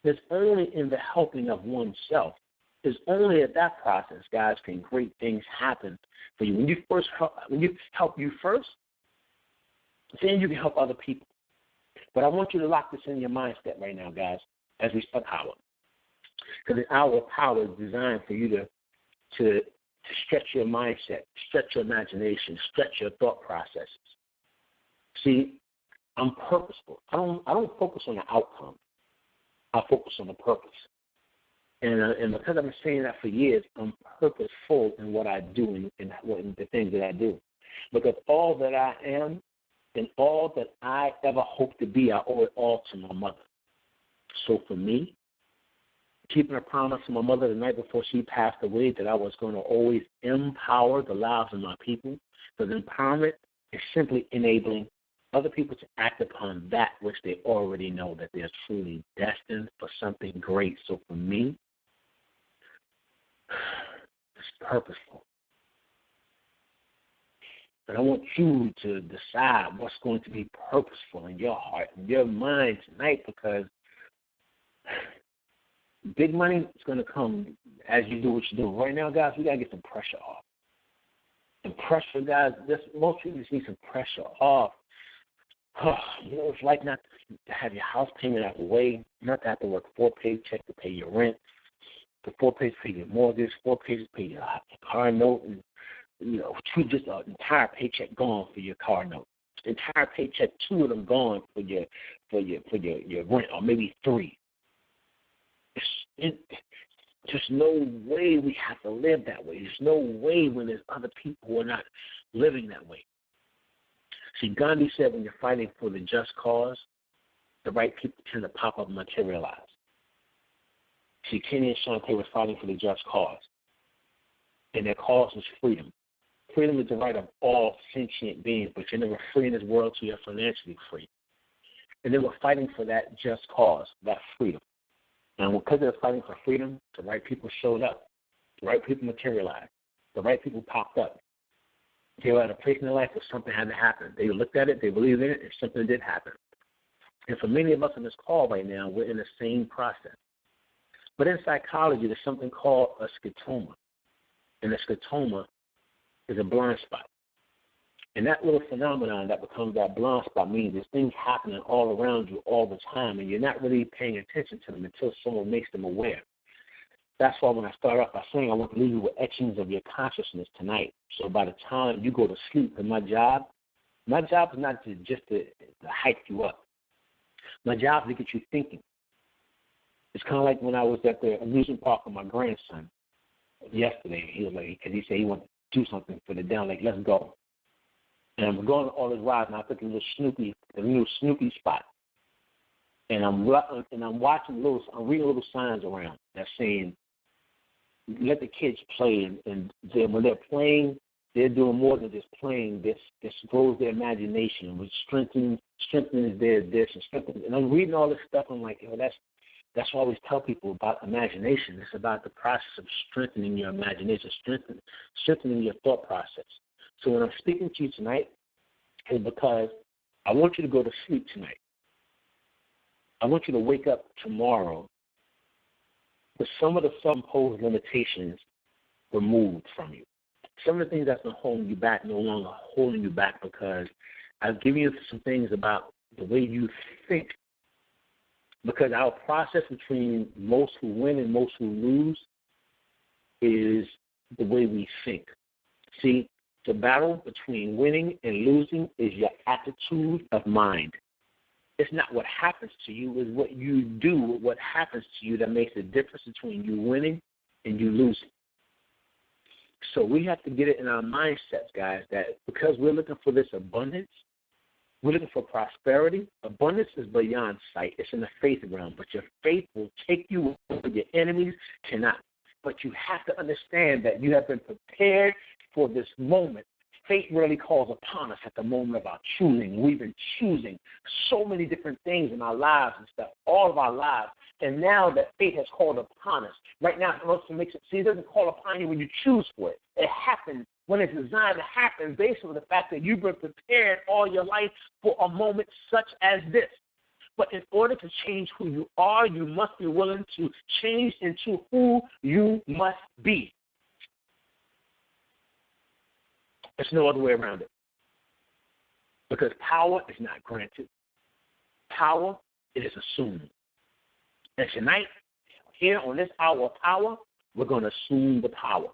It's only in the helping of oneself. It's only at that process, guys, can great things happen for you. When you help you first, then you can help other people. But I want you to lock this in your mindset right now, guys, as we start power. Because the hour of power is designed for you to stretch your mindset, stretch your imagination, stretch your thought processes. See, I'm purposeful. I don't focus on the outcome. I focus on the purpose. And because I've been saying that for years, I'm purposeful in what I do and the things that I do. Because all that I am and all that I ever hope to be, I owe it all to my mother. So for me, keeping a promise to my mother the night before she passed away that I was going to always empower the lives of my people, because empowerment is simply enabling other people to act upon that which they already know that they're truly destined for something great. So for me, it's purposeful. And I want you to decide what's going to be purposeful in your heart and your mind tonight, because big money is going to come as you do what you do. Right now, guys, we got to get some pressure off. And pressure, guys, most people just need some pressure off. You know, it's like not to have your house payment out of the way, not to have to work 4 paychecks to pay your rent, the 4 paychecks to pay your mortgage, 4 paychecks to pay your car note, and just an entire paycheck gone for your car note. Entire paycheck, 2 of them gone for your rent, or maybe 3. There's no way we have to live that way. There's no way when there's other people who are not living that way. See, Gandhi said when you're fighting for the just cause, the right people tend to pop up and materialize. See, Kenny and Shantae were fighting for the just cause, and their cause was freedom. Freedom is the right of all sentient beings, but you're never free in this world until you're financially free. And they were fighting for that just cause, that freedom. And because they were fighting for freedom, the right people showed up. The right people materialized. The right people popped up. They were at a place in their life where something had to happen. They looked at it, they believed in it, and something did happen. And for many of us on this call right now, we're in the same process. But in psychology, there's something called a scotoma. And a scotoma is a blind spot. And that little phenomenon that becomes that blind spot means there's things happening all around you all the time, and you're not really paying attention to them until someone makes them aware. That's why when I start off by saying I want to leave you with etchings of your consciousness tonight. So by the time you go to sleep, and my job is not just to hype you up. My job is to get you thinking. It's kind of like when I was at the amusement park with my grandson yesterday. He was like, because he said he wanted to do something for the down, like, let's go. And I'm going to all his rides, and I took the new Snoopy spot. And I'm watching I'm reading little signs around that's saying, let the kids play, and then when they're playing, they're doing more than just playing. This grows their imagination, which strengthens their and I'm reading all this stuff. I'm like, that's why I always tell people about imagination. It's about the process of strengthening your imagination, strengthening your thought process. So when I'm speaking to you tonight, it's because I want you to go to sleep tonight. I want you to wake up tomorrow with some of the self-imposed limitations removed from you. Some of the things that's been holding you back no longer holding you back, because I've given you some things about the way you think. Because our process between most who win and most who lose is the way we think. See, the battle between winning and losing is your attitude of mind. It's not what happens to you, it's what you do with what happens to you that makes the difference between you winning and you losing. So we have to get it in our mindsets, guys, that because we're looking for this abundance, we're looking for prosperity. Abundance is beyond sight. It's in the faith realm, but your faith will take you where your enemies cannot. But you have to understand that you have been prepared for this moment. Fate really calls upon us at the moment of our choosing. We've been choosing so many different things in our lives and stuff, all of our lives. And now that fate has called upon us, right now, it makes it, see, it doesn't call upon you when you choose for it. It happens when it's designed to happen based on the fact that you've been prepared all your life for a moment such as this. But in order to change who you are, you must be willing to change into who you must be. There's no other way around it. Because power is not granted. Power, it is assumed. And tonight, here on this hour of power, we're going to assume the power.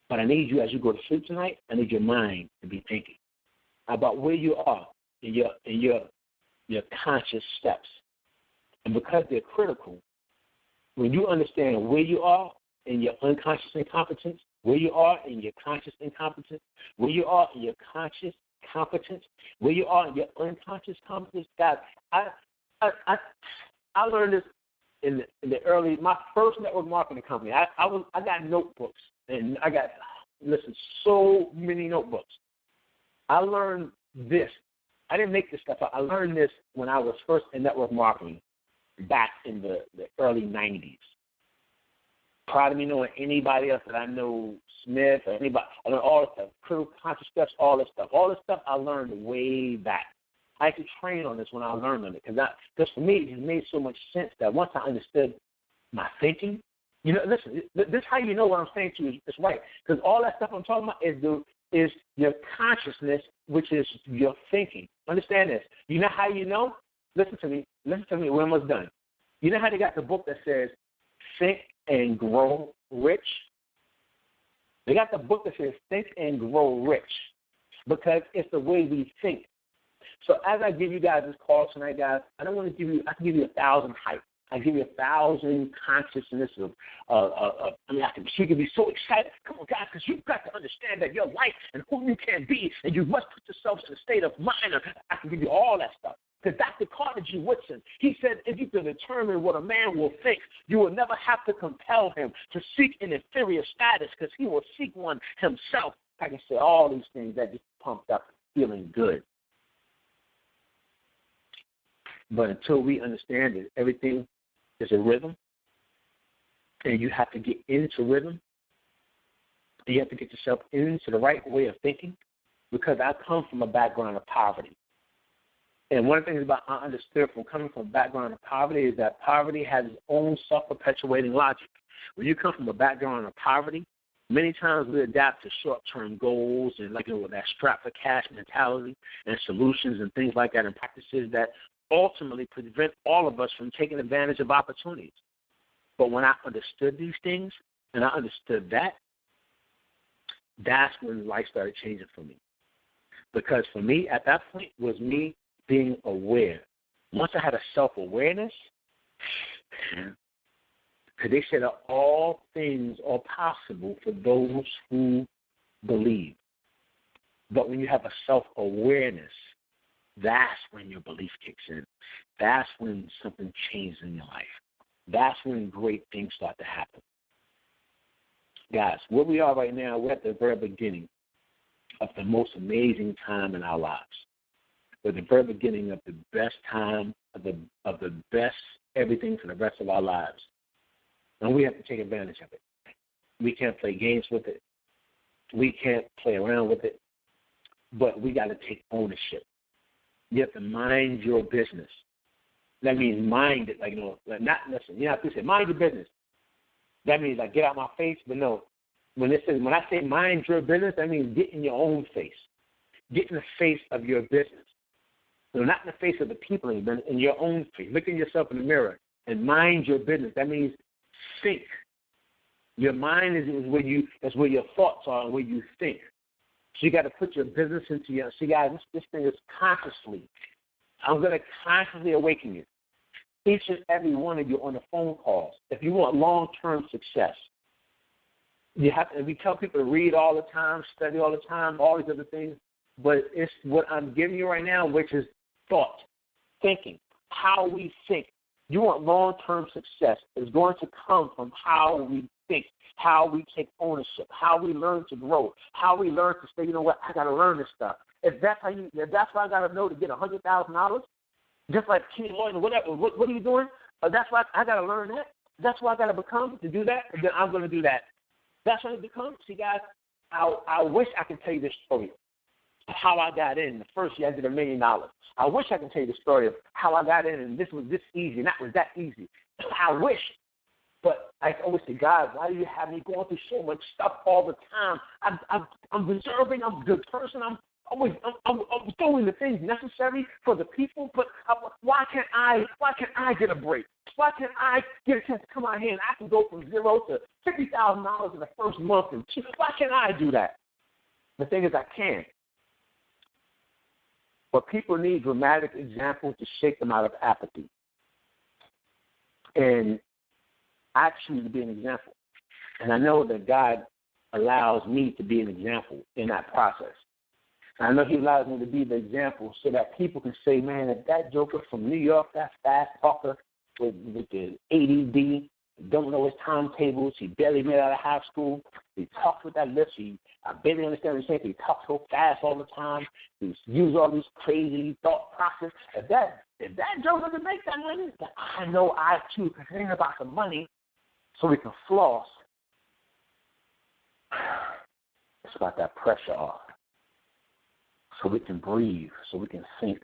But I need you, as you go to sleep tonight, I need your mind to be thinking about where you are in your conscious steps. And because they're critical, when you understand where you are in your unconscious incompetence, where you are in your conscious incompetence, where you are in your conscious competence, where you are in your unconscious competence, guys, I learned this in the early, my first network marketing company. I got notebooks, and I got, so many notebooks. I learned this. I didn't make this stuff up. I learned this when I was first in network marketing back in the early 90s. Prior to me knowing anybody else that I know, Smith or anybody, I learned all this stuff, critical conscious steps, all this stuff. All this stuff I learned way back. I had to train on this when I learned on it because for me it made so much sense that once I understood my thinking, listen, this is how you know what I'm saying to you is right, because all that stuff I'm talking about is your consciousness, which is your thinking. Understand this. You know how you know? Listen to me. We're almost done. You know how they got the book that says Think and Grow Rich? They got the book that says Think and Grow Rich because it's the way we think. So as I give you guys this call tonight, guys, I can give you 1,000 hype. I give you 1,000 consciousness you can be so excited. Come on, guys, because you've got to understand that your life and who you can be, and you must put yourself in a state of mind. I can give you all that stuff. Because Dr. Carter G. Woodson, he said, if you can determine what a man will think, you will never have to compel him to seek an inferior status because he will seek one himself. I can say all these things that just pumped up, feeling good. But until we understand that everything is a rhythm, and you have to get into rhythm, and you have to get yourself into the right way of thinking, because I come from a background of poverty. And one of the things I understood from coming from a background of poverty is that poverty has its own self-perpetuating logic. When you come from a background of poverty, many times we adapt to short-term goals and that strap for cash mentality and solutions and things like that and practices that ultimately prevent all of us from taking advantage of opportunities. But when I understood these things and I understood that's when life started changing for me. Because for me, at that point, was me being aware. Once I had a self-awareness, because they said that all things are possible for those who believe. But when you have a self-awareness, that's when your belief kicks in. That's when something changes in your life. That's when great things start to happen. Guys, where we are right now, we're at the very beginning of the most amazing time in our lives. We're at the very beginning of the best time, of the best everything for the rest of our lives. And we have to take advantage of it. We can't play games with it. We can't play around with it. But we got to take ownership. You have to mind your business. That means mind it, not listen. You have to say mind your business. That means get out my face, but no. When I say mind your business, that means get in your own face. Get in the face of your business. So not in the face of the people, but in your own face. Look at yourself in the mirror and mind your business. That means think. Your mind is where your thoughts are and where you think. So you got to put your business into your. See, guys, this thing is consciously. I'm going to consciously awaken you. Each and every one of you on the phone calls. If you want long-term success, you have to. We tell people to read all the time, study all the time, all these other things. But it's what I'm giving you right now, which is thought, thinking, how we think. You want long-term success. It's going to come from how we think, how we take ownership, how we learn to grow, how we learn to say, you know what, I got to learn this stuff. If that's what I got to know to get $100,000, just like Kenny Lloyd or whatever, what are you doing? That's why I got to learn that. That's what I got to become to do that, and then I'm going to do that. That's what it becomes. See, guys, I wish I could tell you this story of how I got in. The first year I did $1 million. I wish I could tell you the story of how I got in, and this was this easy, and that was that easy. I wish. But I always say, God, why do you have me going through so much stuff all the time? I'm reserving. I'm a good person. I'm doing the things necessary for the people. But why can't I get a break? Why can't I get a chance to come out here and I can go from zero to $50,000 in the first month? And why can't I do that? The thing is, I can. But people need dramatic examples to shake them out of apathy. And I choose to be an example. And I know that God allows me to be an example in that process. And I know he allows me to be the example so that people can say, man, if that joker from New York, that fast talker with the ADD, don't know his timetables, he barely made out of high school, he talks with that lips, I barely understand what he's saying, he talks so fast all the time, he uses all these crazy thought process. If that joker doesn't make that money, then I know I too can think about the money so we can floss. It's about that pressure off. So we can breathe, so we can think,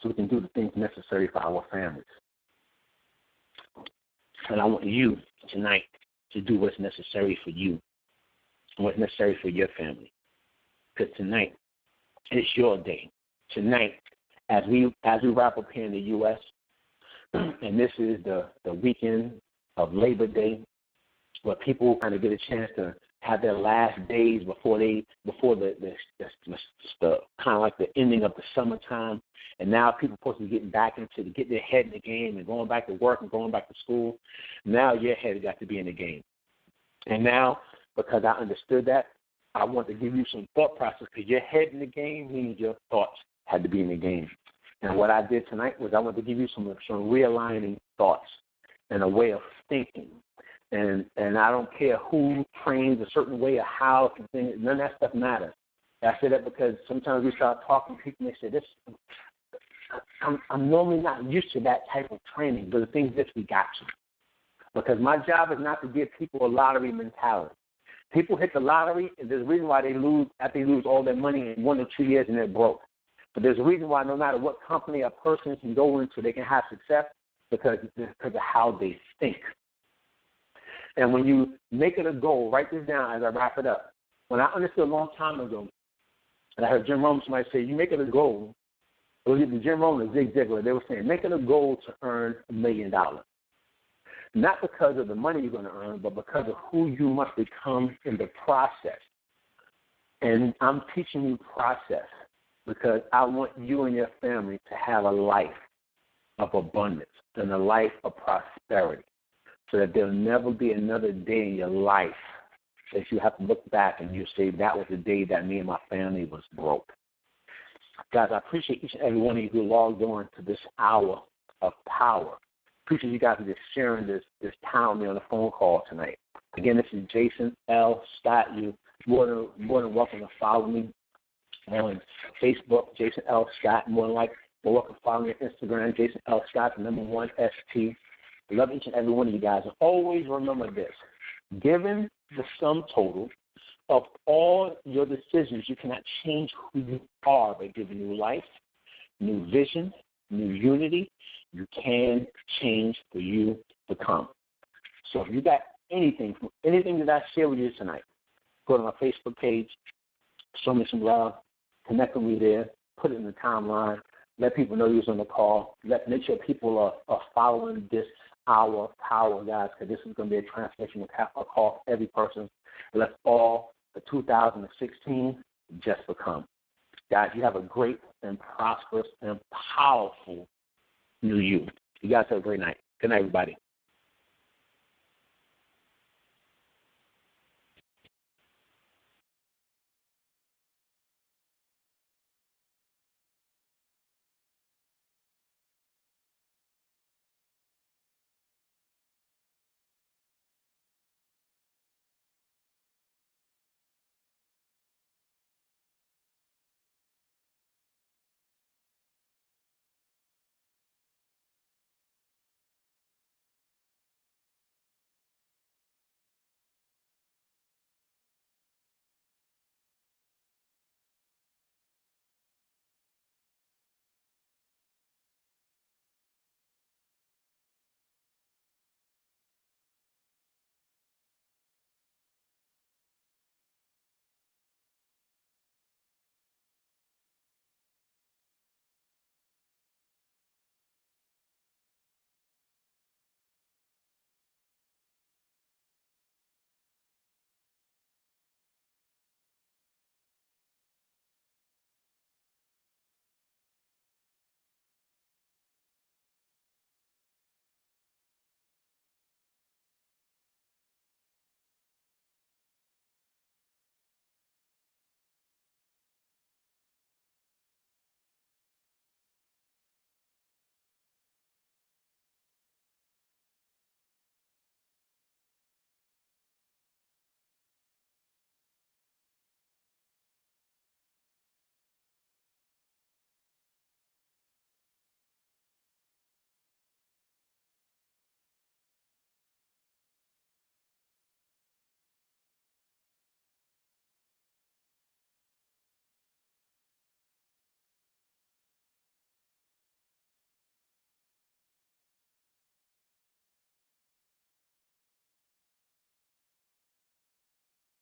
so we can do the things necessary for our families. And I want you tonight to do what's necessary for you and what's necessary for your family. Because tonight, it's your day. Tonight, as we wrap up here in the U.S., and this is the weekend of Labor Day, where people kind of get a chance to have their last days before the kind of like the ending of the summertime, and now people are supposed to be getting their head in the game and going back to work and going back to school. Now your head has got to be in the game. And now, because I understood that, I want to give you some thought process, because your head in the game means your thoughts had to be in the game. And what I did tonight was I want to give you some realigning thoughts and a way of thinking. And I don't care who trains a certain way or how, none of that stuff matters. I say that because sometimes we start talking to people and they say, I'm normally not used to that type of training, but the thing is this, we got to. Because my job is not to give people a lottery mentality. People hit the lottery, and there's a reason why they lose all their money in 1 or 2 years and they're broke. But there's a reason why no matter what company a person can go into, they can have success because of how they think. And when you make it a goal, write this down as I wrap it up. When I understood a long time ago, and I heard Jim Rohn, somebody say, you make it a goal. It was either Jim Rohn or Zig Ziglar. They were saying, make it a goal to earn $1 million. Not because of the money you're going to earn, but because of who you must become in the process. And I'm teaching you process because I want you and your family to have a life of abundance and a life of prosperity, so that there'll never be another day in your life that you have to look back and you say, that was the day that me and my family was broke. Guys, I appreciate each and every one of you who logged on to this hour of power. Appreciate you guys for just sharing this time with me on the phone call tonight. Again, this is Jason L. Scott. You're more than welcome to follow me on Facebook, Jason L. Scott. More than welcome to follow me on Instagram, Jason L. Scott, the number 1 ST. I love each and every one of you guys. And always remember this. Given the sum total of all your decisions, you cannot change who you are by giving new life, new vision, new unity. You can change who you become. So if you got anything that I share with you tonight, go to my Facebook page, show me some love, connect with me there, put it in the timeline, let people know you was on the call, make sure people are following this hour of power, guys, because this is going to be a transformation call for every person. Let's all, the 2016, just become. Guys, you have a great and prosperous and powerful new you. You guys have a great night. Good night, everybody.